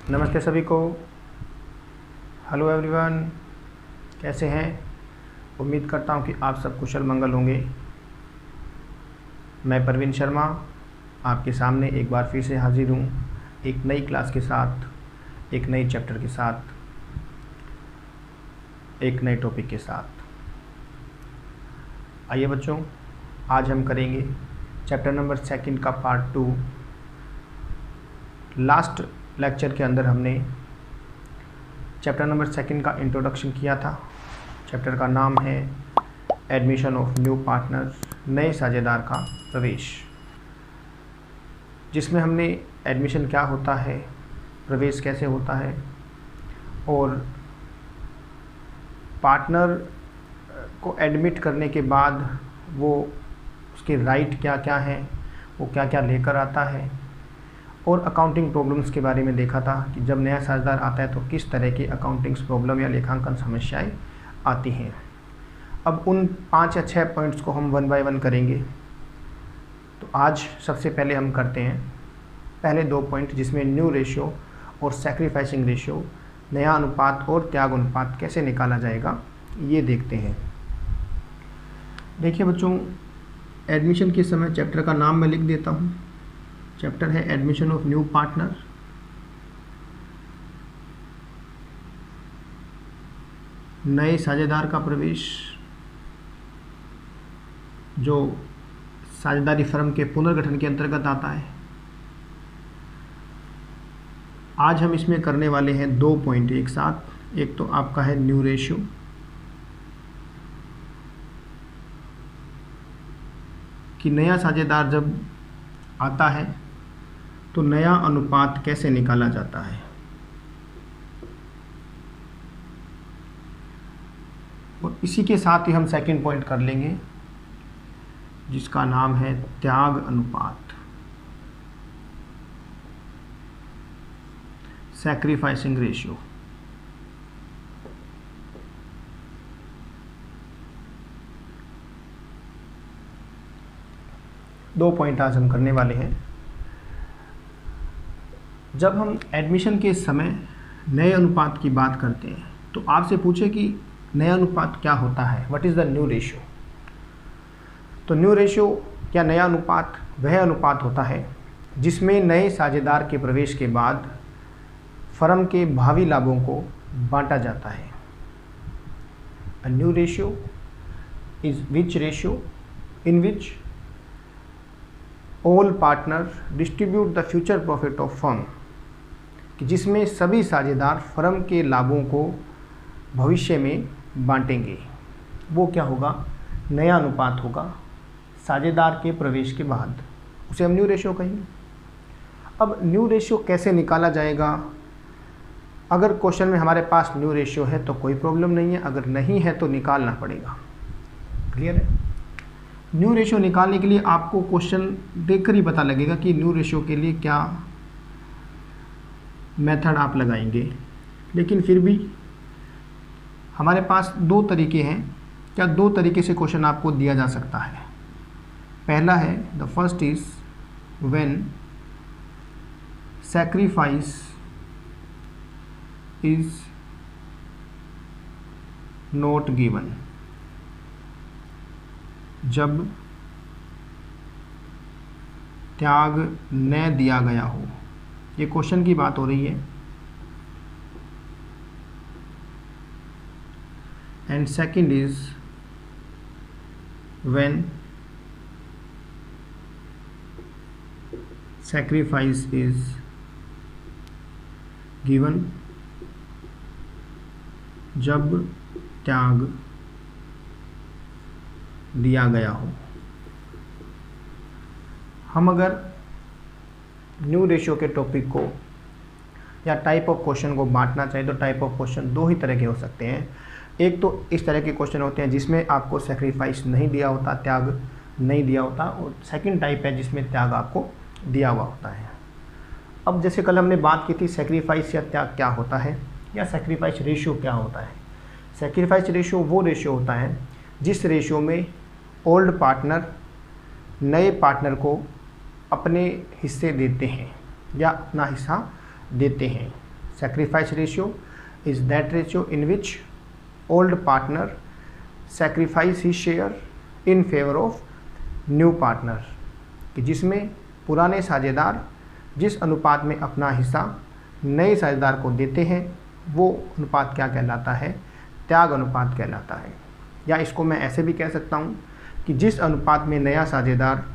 नमस्ते सभी को। हेलो एवरीवन, कैसे हैं? उम्मीद करता हूं कि आप सब कुशल मंगल होंगे। मैं परवीन शर्मा आपके सामने एक बार फिर से हाजिर हूं, एक नई क्लास के साथ, एक नई चैप्टर के साथ, एक नए टॉपिक के साथ। आइए बच्चों, आज हम करेंगे चैप्टर नंबर 2 का पार्ट 2। लास्ट लेक्चर के अंदर हमने चैप्टर नंबर 2 का इंट्रोडक्शन किया था। चैप्टर का नाम है एडमिशन ऑफ न्यू पार्टनर, नए साझेदार का प्रवेश, जिसमें हमने एडमिशन क्या होता है, प्रवेश कैसे होता है और पार्टनर को एडमिट करने के बाद वो उसके राइट क्या क्या हैं, वो क्या क्या लेकर आता है, और अकाउंटिंग प्रॉब्लम्स के बारे में देखा था कि जब नया साझेदार आता है तो किस तरह की अकाउंटिंग्स प्रॉब्लम या लेखांकन समस्याएं आती हैं। अब उन 5 या 6 पॉइंट्स को हम 1 बाय 1 करेंगे। तो आज सबसे पहले हम करते हैं पहले 2 पॉइंट, जिसमें न्यू रेशियो और सैक्रिफाइसिंग रेशियो, नया अनुपात और त्याग अनुपात कैसे निकाला जाएगा, ये देखते हैं। देखिए बच्चों, एडमिशन के समय चैप्टर का नाम मैं लिख देता हूँ। चैप्टर है एडमिशन ऑफ न्यू पार्टनर। नए साझेदार का प्रवेश, जो साझेदारी फर्म के पुनर्गठन के अंतर्गत आता है। आज हम इसमें करने वाले हैं 2 पॉइंट एक साथ। एक तो आपका है न्यू रेशियो, कि नया साझेदार जब आता है तो नया अनुपात कैसे निकाला जाता है, और इसी के साथ ही हम सेकंड पॉइंट कर लेंगे, जिसका नाम है त्याग अनुपात, सैक्रिफाइसिंग रेशियो। दो पॉइंट आज हम करने वाले हैं। जब हम एडमिशन के समय नए अनुपात की बात करते हैं तो आपसे पूछे कि नया अनुपात क्या होता है, what is the new ratio. तो न्यू रेशियो या नया अनुपात वह अनुपात होता है जिसमें नए साझेदार के प्रवेश के बाद फर्म के भावी लाभों को बांटा जाता है। A new ratio is which ratio in which all partner distribute the future profit of firm, कि जिसमें सभी साझेदार फर्म के लाभों को भविष्य में बांटेंगे। वो क्या होगा? नया अनुपात होगा साझेदार के प्रवेश के बाद, उसे हम न्यू रेशियो कहेंगे। अब न्यू रेशियो कैसे निकाला जाएगा? अगर क्वेश्चन में हमारे पास न्यू रेशियो है तो कोई प्रॉब्लम नहीं है, अगर नहीं है तो निकालना पड़ेगा। क्लियर है? न्यू रेशियो निकालने के लिए आपको क्वेश्चन देखकर ही पता लगेगा कि न्यू रेशियो के लिए क्या मेथड आप लगाएंगे, लेकिन फिर भी हमारे पास 2 तरीके हैं। क्या 2 तरीके से क्वेश्चन आपको दिया जा सकता है। पहला है, the first is when sacrifice is not given, जब त्याग न दिया गया हो। ये क्वेश्चन की बात हो रही है। And second is when sacrifice is given, जब त्याग दिया गया हो। हम अगर न्यू रेशियो के टॉपिक को या टाइप ऑफ क्वेश्चन को बांटना चाहिए तो टाइप ऑफ क्वेश्चन 2 ही तरह के हो सकते हैं। एक तो इस तरह के क्वेश्चन होते हैं जिसमें आपको सैक्रिफाइस नहीं दिया होता, त्याग नहीं दिया होता, और सेकंड टाइप है जिसमें त्याग आपको दिया हुआ होता है। अब जैसे कल हमने बात की थी सैक्रिफाइस या त्याग क्या होता है, या सैक्रिफाइस रेशियो क्या होता है। सैक्रिफाइस रेशियो वो रेशियो होता है जिस रेशियो में ओल्ड पार्टनर नए पार्टनर को अपने हिस्से देते हैं या अपना हिस्सा देते हैं। Sacrifice ratio is that ratio in which old partner sacrifice his share in favor of new partner, कि जिसमें पुराने साझेदार जिस अनुपात में अपना हिस्सा नए साझेदार को देते हैं वो अनुपात क्या कहलाता है? त्याग अनुपात कहलाता है। या इसको मैं ऐसे भी कह सकता हूँ कि जिस अनुपात में नया साझेदार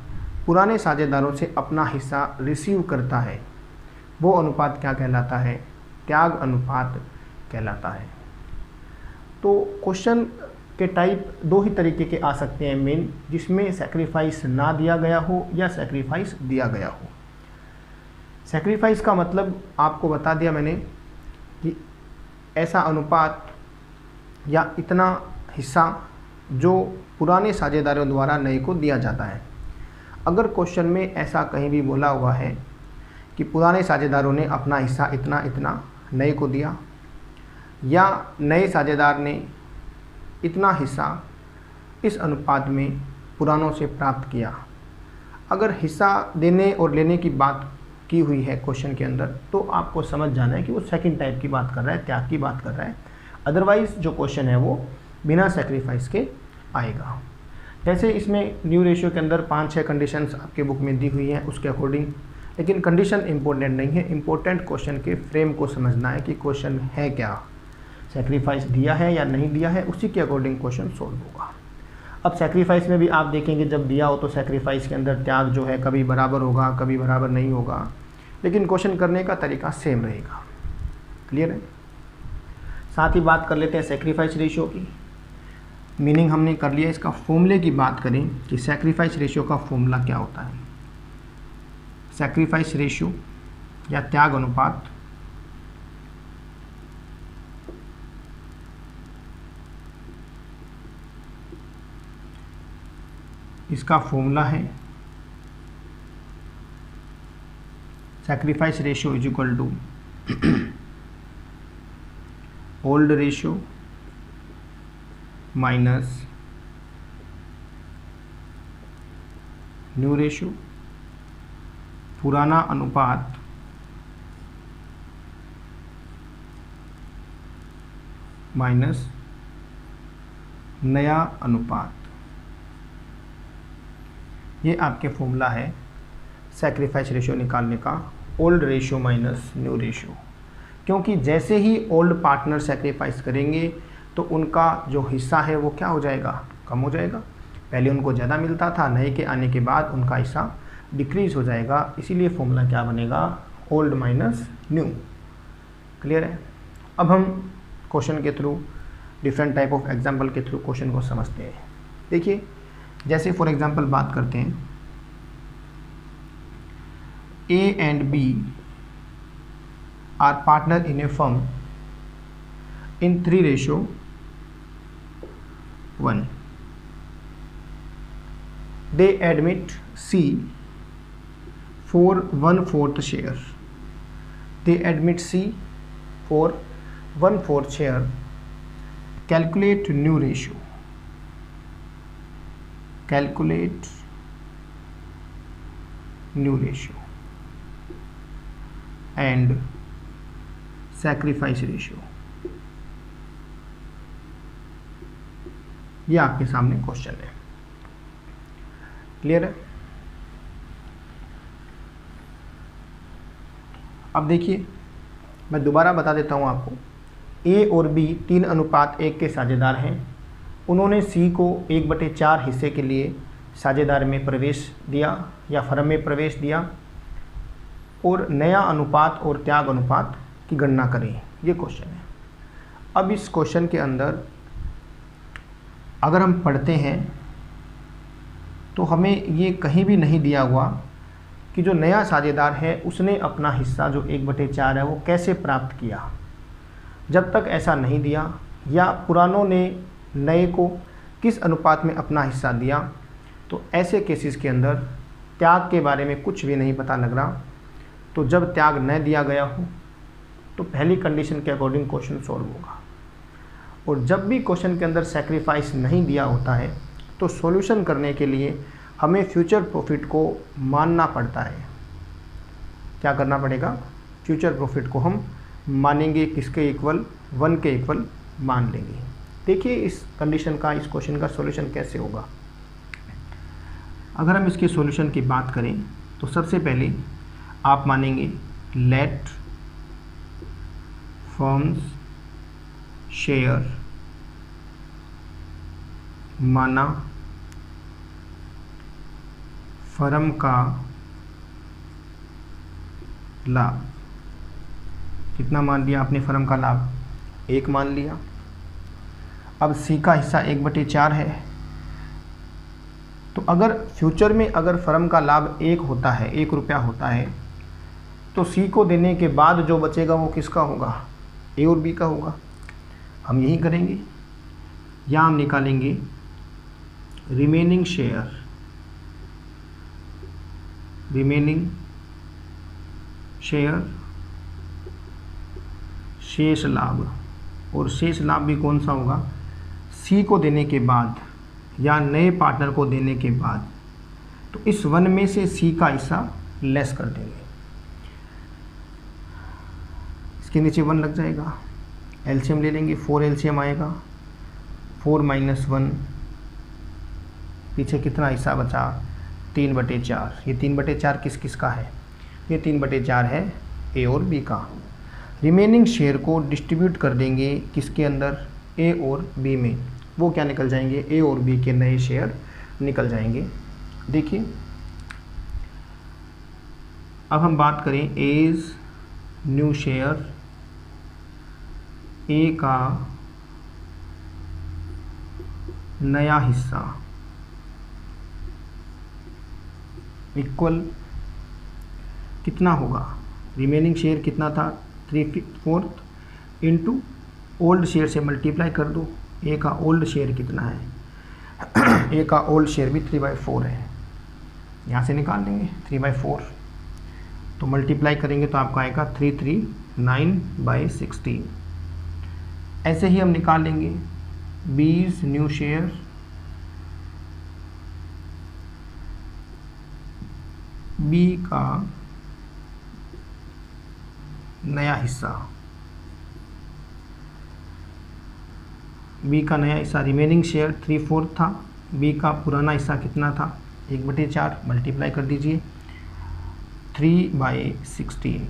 पुराने साझेदारों से अपना हिस्सा रिसीव करता है वो अनुपात क्या कहलाता है? त्याग अनुपात कहलाता है। तो क्वेश्चन के टाइप दो ही तरीके के आ सकते हैं मेन, जिसमें सैक्रिफाइस ना दिया गया हो या सैक्रिफाइस दिया गया हो। सैक्रिफाइस का मतलब आपको बता दिया मैंने कि ऐसा अनुपात या इतना हिस्सा जो पुराने साझेदारों द्वारा नए को दिया जाता है। अगर क्वेश्चन में ऐसा कहीं भी बोला हुआ है कि पुराने साझेदारों ने अपना हिस्सा इतना इतना नए को दिया या नए साझेदार ने इतना हिस्सा इस अनुपात में पुरानों से प्राप्त किया, अगर हिस्सा देने और लेने की बात की हुई है क्वेश्चन के अंदर, तो आपको समझ जाना है कि वो सेकंड टाइप की बात कर रहा है, त्याग की बात कर रहा है। अदरवाइज़ जो क्वेश्चन है वो बिना सेक्रीफाइस के आएगा। जैसे इसमें न्यू रेशियो के अंदर 5-6 कंडीशंस आपके बुक में दी हुई हैं उसके अकॉर्डिंग, लेकिन कंडीशन इंपॉर्टेंट नहीं है। इंपॉर्टेंट क्वेश्चन के फ्रेम को समझना है कि क्वेश्चन है क्या, सेक्रीफाइस दिया है या नहीं दिया है, उसी के अकॉर्डिंग क्वेश्चन सोल्व होगा। अब सेक्रीफाइस में भी आप देखेंगे जब दिया हो तो सेक्रीफाइस के अंदर त्याग जो है कभी बराबर होगा कभी बराबर नहीं होगा, लेकिन क्वेश्चन करने का तरीका सेम रहेगा। क्लियर है? साथ ही बात कर लेते हैं सेक्रीफाइस रेशियो की। मीनिंग हमने कर लिया, इसका फॉर्मूले की बात करें कि सेक्रीफाइस रेशियो का फॉर्मूला क्या होता है। सेक्रीफाइस रेशियो या त्याग अनुपात इसका फॉर्मूला है sacrifice ratio is equal to old ratio minus new ratio, पुराना अनुपात माइनस नया अनुपात। ये आपके फॉर्मूला है सैक्रिफाइस रेशियो निकालने का, old ratio minus new ratio. क्योंकि जैसे ही ओल्ड पार्टनर सैक्रिफाइस करेंगे तो उनका जो हिस्सा है वो क्या हो जाएगा? कम हो जाएगा। पहले उनको ज़्यादा मिलता था, नए के आने के बाद उनका हिस्सा डिक्रीज़ हो जाएगा। इसीलिए फॉर्मूला क्या बनेगा? Old minus new. क्लियर है? अब हम क्वेश्चन के through, different type of example के थ्रू क्वेश्चन को समझते हैं। देखिए, जैसे फॉर एग्जांपल बात करते हैं, A and B are partner in a firm in 3:1। They admit C for 1/4 share. They admit C for 1/4 share. Calculate new ratio. Calculate new ratio and sacrifice ratio। ये आपके सामने क्वेश्चन है। Clear है? अब देखिए, मैं दोबारा बता देता हूँ आपको। ए और बी 3:1 के साझेदार हैं। उन्होंने सी को 1/4 हिस्से के लिए साझेदार में प्रवेश दिया या फर्म में प्रवेश दिया, और नया अनुपात और त्याग अनुपात की गणना करें। ये क्वेश्चन है। अब इस क्वेश्चन के अंदर अगर हम पढ़ते हैं तो हमें ये कहीं भी नहीं दिया हुआ कि जो नया साझेदार है उसने अपना हिस्सा जो 1/4 है वो कैसे प्राप्त किया। जब तक ऐसा नहीं दिया या पुरानों ने नए को किस अनुपात में अपना हिस्सा दिया, तो ऐसे केसेस के अंदर त्याग के बारे में कुछ भी नहीं पता लग रहा। तो जब त्याग न दिया गया हो तो पहली कंडीशन के अकॉर्डिंग क्वेश्चन सॉल्व होगा। और जब भी क्वेश्चन के अंदर सैक्रिफाइस नहीं दिया होता है तो सॉल्यूशन करने के लिए हमें फ्यूचर प्रॉफिट को मानना पड़ता है। क्या करना पड़ेगा? फ्यूचर प्रॉफिट को हम मानेंगे किसके इक्वल, 1 के इक्वल मान लेंगे। देखिए इस कंडीशन का, इस क्वेश्चन का सॉल्यूशन कैसे होगा। अगर हम इसके सॉल्यूशन की बात करें तो सबसे पहले आप मानेंगे लेट फर्म्स शेयर, माना फर्म का लाभ। कितना मान लिया आपने फर्म का लाभ, 1 मान लिया। अब सी का हिस्सा 1/4 है। तो अगर फ्यूचर में अगर फर्म का लाभ 1 होता है, 1 रुपया होता है, तो सी को देने के बाद जो बचेगा वो किसका होगा, ए और बी का होगा। हम यही करेंगे, या हम निकालेंगे रिमेनिंग शेयर, रिमेनिंग शेयर शेष लाभ, और शेष लाभ भी कौन सा होगा, सी को देने के बाद या नए पार्टनर को देने के बाद। तो इस 1 में से सी का हिस्सा लेस कर देंगे, इसके नीचे 1 लग जाएगा। एलसीएम ले लेंगे, 4 एलसीएम आएगा, 4 - 1, पीछे कितना हिस्सा बचा, 3/4। ये 3/4 किस किस का है, ये 3/4 है ए और बी का। रिमेनिंग शेयर को डिस्ट्रीब्यूट कर देंगे किसके अंदर, ए और बी में। वो क्या निकल जाएंगे, ए और बी के नए शेयर निकल जाएंगे। देखिए अब हम बात करें एज न्यू शेयर, ए का नया हिस्सा इक्वल कितना होगा, रिमेनिंग शेयर कितना था, 3/4 इंटू ओल्ड शेयर से मल्टीप्लाई कर दो। ए का ओल्ड शेयर कितना है, ए का ओल्ड शेयर भी 3/4 है, यहाँ से निकाल लेंगे 3/4। तो मल्टीप्लाई करेंगे तो आपका आएगा 339/16। ऐसे ही हम निकाल लेंगे बीज न्यू शेयर, बी का नया हिस्सा, बी का नया हिस्सा रिमेनिंग शेयर 3/4 था, बी का पुराना हिस्सा कितना था, 1/4, मल्टीप्लाई कर दीजिए 3/16।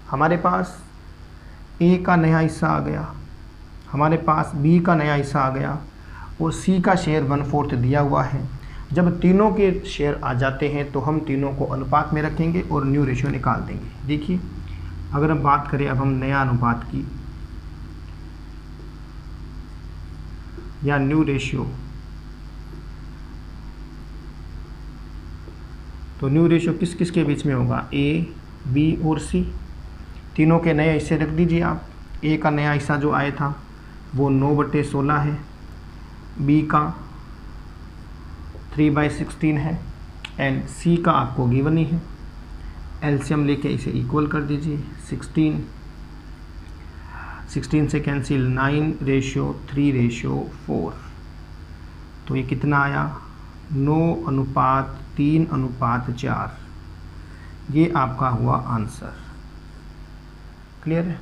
हमारे पास ए का नया हिस्सा आ गया, हमारे पास बी का नया हिस्सा आ गया, और सी का शेयर 1/4 दिया हुआ है। जब तीनों के शेयर आ जाते हैं तो हम तीनों को अनुपात में रखेंगे और न्यू रेशियो निकाल देंगे। देखिए अगर हम बात करें अब हम नया अनुपात की या न्यू रेशियो, तो न्यू रेशियो किस किस के बीच में होगा, ए, बी और सी। तीनों के नए हिस्से रख दीजिए आप। ए का नया हिस्सा जो आया था वो 9/16 है, बी का 3/16 है, एंड सी का आपको गिवन ही है। एलसीएम लेके इसे इक्वल कर दीजिए, 16 से कैंसिल, 9/3/4। तो ये कितना आया, 9:3:4। ये आपका हुआ आंसर। क्लियर है,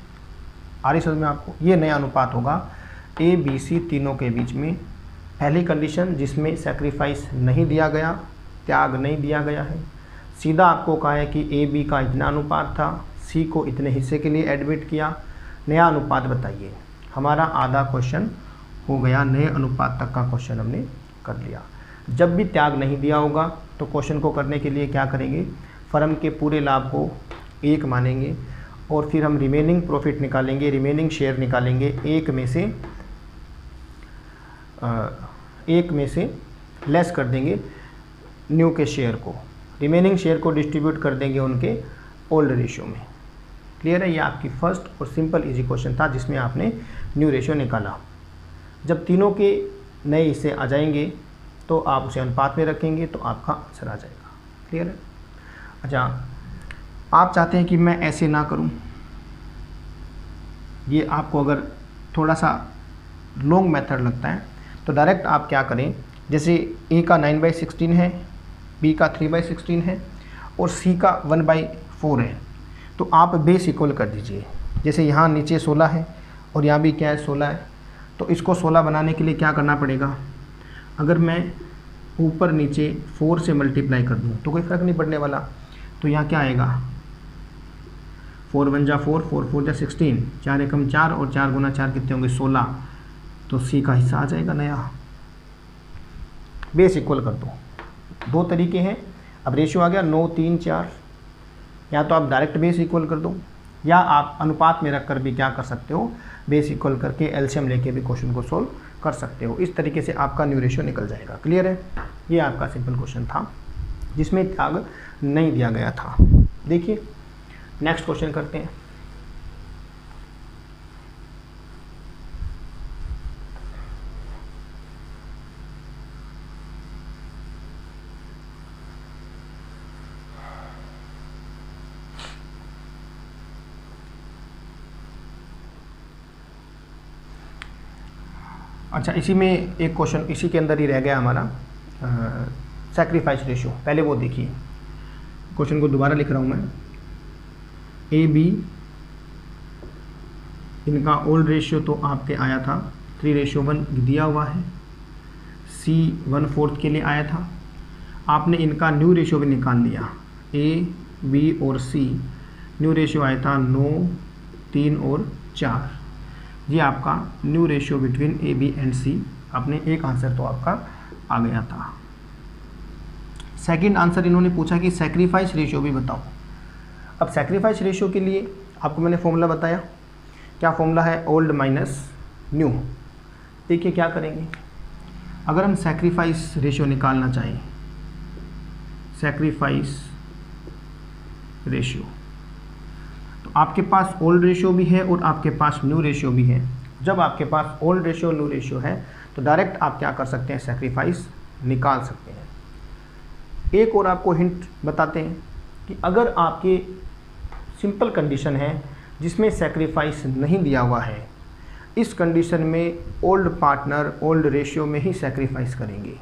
आ रही समझ में आपको। ये नया अनुपात होगा ए बी सी तीनों के बीच में। पहली कंडीशन जिसमें सैक्रिफाइस नहीं दिया गया, त्याग नहीं दिया गया है, सीधा आपको कहा है कि ए बी का इतना अनुपात था, सी को इतने हिस्से के लिए एडमिट किया, नया अनुपात बताइए। हमारा आधा क्वेश्चन हो गया, नए अनुपात तक का क्वेश्चन हमने कर लिया। जब भी त्याग नहीं दिया होगा तो क्वेश्चन को करने के लिए क्या करेंगे, फर्म के पूरे लाभ को 1 मानेंगे और फिर हम रिमेनिंग प्रॉफिट निकालेंगे, रिमेनिंग शेयर निकालेंगे, एक में से लेस कर देंगे न्यू के शेयर को, रिमेनिंग शेयर को डिस्ट्रीब्यूट कर देंगे उनके ओल्ड रेशियो में। क्लियर है, ये आपकी फर्स्ट और सिंपल इजी क्वेश्चन था जिसमें आपने न्यू रेशियो निकाला। जब तीनों के नए हिस्से आ जाएंगे तो आप उसे अनुपात में रखेंगे तो आपका आंसर आ जाएगा। क्लियर है। अच्छा, आप चाहते हैं कि मैं ऐसे ना करूं, ये आपको अगर थोड़ा सा लॉन्ग मेथड लगता है तो डायरेक्ट आप क्या करें, जैसे ए का 9/16 है, बी का 3/16 है और सी का 1/4 है, तो आप बेस इक्वल कर दीजिए। जैसे यहाँ नीचे 16 है और यहाँ भी क्या है 16 है, तो इसको 16 बनाने के लिए क्या करना पड़ेगा, अगर मैं ऊपर नीचे 4 से मल्टीप्लाई कर दूँ तो कोई फ़र्क नहीं पड़ने वाला। तो यहाँ क्या आएगा 4 1 जा 4, 4 4 जा 16, 4 एकम 4 और 4 गुना 4 कितने होंगे 16, तो सी का हिस्सा आ जाएगा नया। बेस इक्वल कर दो। दो तरीके हैं, अब रेशियो आ गया 9 3 4, या तो आप डायरेक्ट बेस इक्वल कर दो या आप अनुपात में रख कर भी क्या कर सकते हो, बेस इक्वल करके एलसीएम लेके भी क्वेश्चन को सोल्व कर सकते हो। इस तरीके से आपका न्यू रेशियो निकल जाएगा। क्लियर है? ये आपका सिंपल क्वेश्चन था जिसमें त्याग नहीं दिया गया था। देखिए नेक्स्ट क्वेश्चन करते हैं। अच्छा, इसी में एक क्वेश्चन इसी के अंदर ही रह गया हमारा, सैक्रिफाइस रेशियो। पहले वो देखिए, क्वेश्चन को दोबारा लिख रहा हूँ मैं। ए बी इनका ओल्ड रेशियो तो आपके आया था 3:1 दिया हुआ है। सी 1/4 के लिए आया था। आपने इनका न्यू रेशियो भी निकाल लिया। ए बी और सी न्यू रेशियो आया था 9 3 और 4। ये आपका new ratio between A B and C. आपने एक आंसर तो आपका आ गया था। सेकंड आंसर इन्होंने पूछा कि सैक्रिफाइस रेशियो भी बताओ। अब सैक्रिफाइस रेशियो के लिए आपको मैंने फॉर्मूला बताया। क्या फॉर्मूला है? Old minus new. देखिए क्या करेंगे, अगर हम सैक्रिफाइस रेशियो निकालना चाहें, सैक्रिफाइस रेशियो, तो आपके पास ओल्ड रेशियो भी है और आपके पास न्यू रेशियो भी है। जब आपके पास ओल्ड रेशियो न्यू रेशियो है तो डायरेक्ट आप क्या कर सकते हैं, सैक्रिफाइस निकाल सकते हैं। एक और आपको हिंट बताते हैं कि अगर आपके सिंपल कंडीशन है जिसमें सैक्रिफाइस नहीं दिया हुआ है, इस कंडीशन में ओल्ड पार्टनर ओल्ड रेशियो में ही सैक्रिफाइस करेंगे।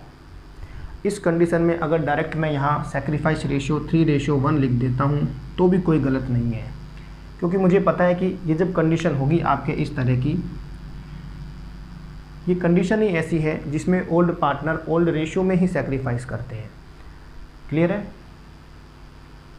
इस कंडीशन में अगर डायरेक्ट मैं यहाँ सैक्रिफाइस रेशियो 3:1 लिख देता हूँ तो भी कोई गलत नहीं है, क्योंकि मुझे पता है कि ये जब कंडीशन होगी आपके इस तरह की, ये कंडीशन ही ऐसी है जिसमें ओल्ड पार्टनर ओल्ड रेशियो में ही सैक्रिफाइस करते हैं। क्लियर है?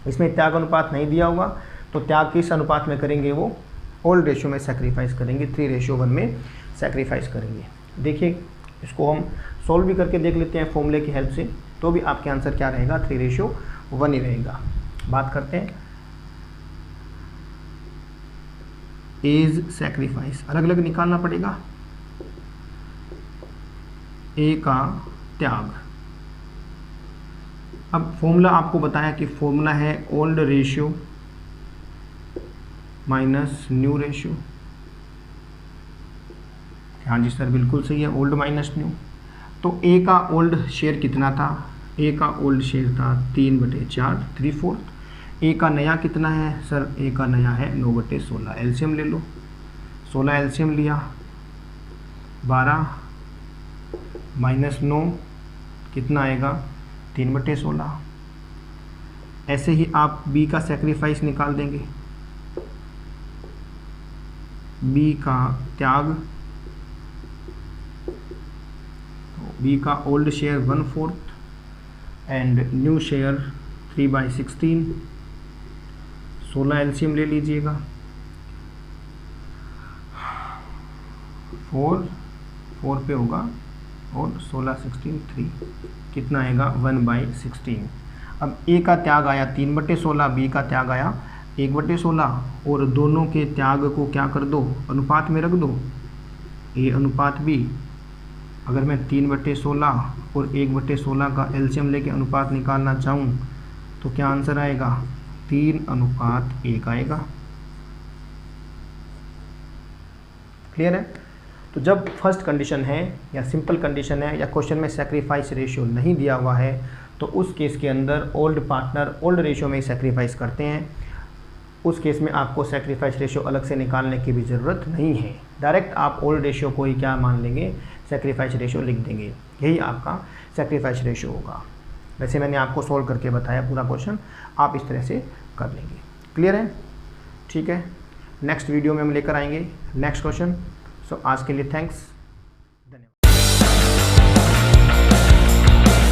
इसमें त्याग अनुपात नहीं दिया होगा तो त्याग किस अनुपात में करेंगे, वो ओल्ड रेशियो में सैक्रिफाइस करेंगे, 3:1 में सैक्रिफाइस करेंगे। देखिए इसको हम सॉल्व भी करके देख लेते हैं फॉर्मूले की हेल्प से, तो भी आपके आंसर क्या रहेगा, 3:1 ही रहेगा। बात करते हैं एज सैक्रिफाइस, अलग अलग निकालना पड़ेगा। ए का त्याग, अब फॉर्मूला आपको बताया कि फॉर्मूला है old ratio minus new ratio. हाँ जी सर बिल्कुल सही है, ओल्ड माइनस न्यू। तो ए का ओल्ड शेयर कितना था, ए का ओल्ड शेयर था 3/4 3/4। ए का नया कितना है सर, ए का नया है 9/16। एलसीएम ले लो, 16 एलसीएम लिया, 12 माइनस 9 कितना आएगा 3/16। ऐसे ही आप बी का सैक्रिफाइस निकाल देंगे। बी का त्याग, बी का old share 1/4 and new share 3/16। 16 LCM ले लीजिएगा, 4 पे होगा और 16 16 3 कितना आएगा 1/16। अब ए का त्याग आया 3/16, बी का त्याग आया 1/16, और दोनों के त्याग को क्या कर दो, अनुपात में रख दो, ए अनुपात बी। अगर मैं 3/16 और 1/16 का एलसीएम लेके अनुपात निकालना चाहूँ तो क्या आंसर आएगा, 3:1 आएगा। क्लियर है? तो जब फर्स्ट कंडीशन है या सिंपल कंडीशन है या क्वेश्चन में सैक्रिफाइस रेशियो नहीं दिया हुआ है तो उस केस के अंदर ओल्ड पार्टनर ओल्ड रेशियो में ही सैक्रिफाइस करते हैं। उस केस में आपको सैक्रिफाइस रेशियो अलग से निकालने की भी ज़रूरत नहीं है, डायरेक्ट आप ओल्ड रेशियो को ही क्या मान लेंगे, सैक्रिफाइस रेशियो लिख देंगे। यही आपका सैक्रिफाइस रेशियो होगा। वैसे मैंने आपको सोल्व करके बताया पूरा क्वेश्चन, आप इस तरह से कर लेंगे। क्लियर है? ठीक है, नेक्स्ट वीडियो में हम लेकर आएंगे नेक्स्ट क्वेश्चन। सो आज के लिए थैंक्स।